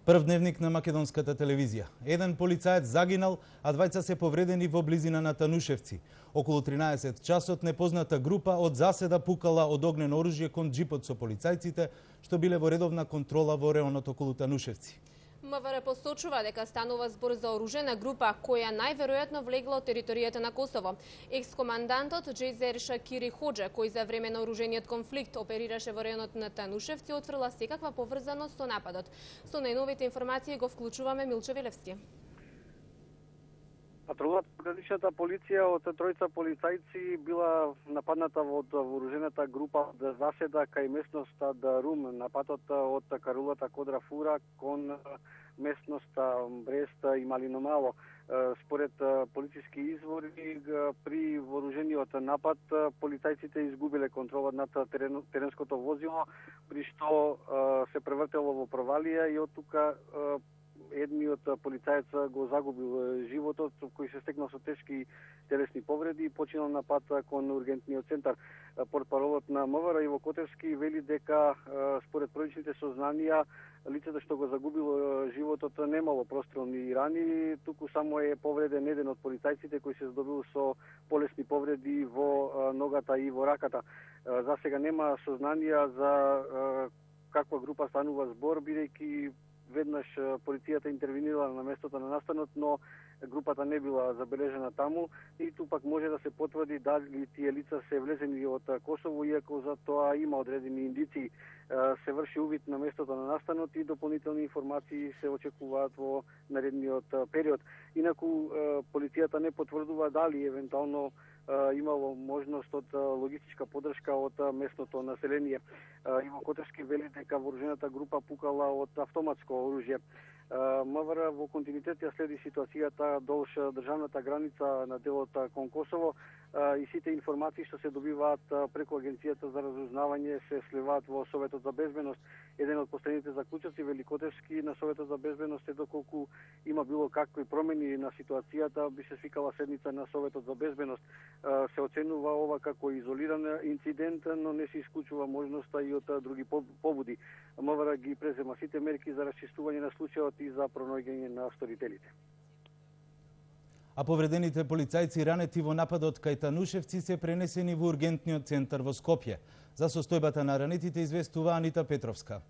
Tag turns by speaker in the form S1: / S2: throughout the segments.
S1: Прв дневник на македонската телевизија. Еден полицаец загинал, а двајца се повредени во близина на Танушевци. Околу 13 часот непозната група од заседа пукала од огнено оружје кон джипот со полицајците, што биле во редовна контрола во реонот околу Танушевци.
S2: МВР посочува дека станува збор за оружена група која најверојатно влегла од територијата на Косово. Екс-командантот Джейзер Шакири Хоџа, кој за време на оружениот конфликт оперираше во районот на Танушевци, отфрла секаква поврзаност со нападот. Со најновите информации го вклучуваме Милчо Вилевски.
S3: Патрулата на граничната полиција од тројца полицајци била нападната од вооружената група од заседа кај местноста Дарум на патот од карулата Кодра Фура кон местноста Брест и Малиномало. Според полициски извори, при вооружениот напад полицајците изгубиле контрола над теренското возило, при што се превртело во провалија и од тука едниот полицаец го загубил животот, кој се стекнал со тешки телесни повреди и починал на пат кон ургентниот центар. Портпаролот на МВР Иво Котевски вели дека според првичните сознанија лицето што го загубило животот немало прострелни рани, туку само е повреден еден од полицајците кој се здобил со полесни повреди во ногата и во раката. За сега нема сознанија за каква група станува збор, бидејќи веднаш полицијата интервенирала на местото на настанот, но групата не била забележена таму и ту пак може да се потврди дали тие лица се влезени од Косово, иако за тоа има одредени индици. Се врши увид на местото на настанот и дополнителни информации се очекуваат во наредниот период. Инаку полицијата не потврдува дали евентуално имало можност од логистичка подршка од местното население. Иво Котевски вели дека вооружената група пукала од автоматско оружје. МВР во континуитет ја следи ситуацијата долж државната граница на делот кон Косово и сите информации што се добиваат преку Агенцијата за разузнавање се сливаат во Советот за безбедност. Еден од последните заклучоци Вели Котевски на Советот за безбедност е доколку има било какви промени на ситуацијата, би се свикала седница на Советот за безбедност. Се оценува ова како изолиран инцидент, но не се исклучува можноста и од други побуди. МВР ги презема сите мерки за расчистување на случајот и за пронаоѓање на сторителите.
S1: А повредените полицајци ранети во нападот кај Танушевци се пренесени во ургентниот центар во Скопје. За состојбата на ранетите известува Анита Петровска.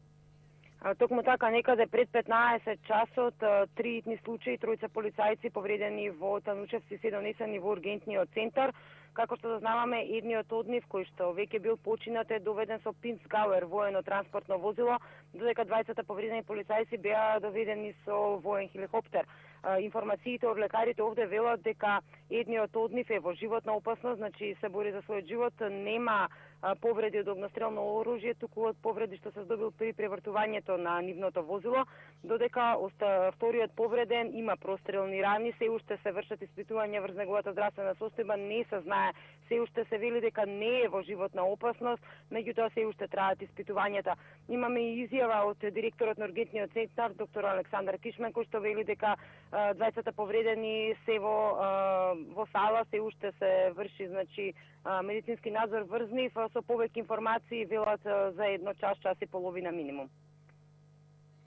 S4: Токму така, некаде пред 15 часот, 3 итни случаи, тројца полицајци повредени во Танушевци се донесени во ургентниот центар. Како што дознаваме, едниот од нив, кој што веќе бил починат, е доведен со Пинцгауер, воено транспортно возило, додека двајцата повредени полицајци беа доведени со воен хеликоптер. Информациите од лекарите овде велат дека едниот од нив е во животна опасност, значи се бори за својот живот, нема повреди од огнестрелно оружје, туку од повреди што се здобил при превртувањето на нивното возило, додека вториот повреден има прострелни рани, се уште се вршат испитувања врз неговата здравствена состојба, не се знае, се уште се вели дека не е во животна опасност, меѓутоа се уште траат испитувањата. Имаме и изјава од директорот на ургентниот центар, доктор Александар Кишмен, кој што вели дека двајцата повредени се во сала, се уште се врши, значи, медицински надзор врз нив, со повеќе информации велат за 1 час, час и половина минимум.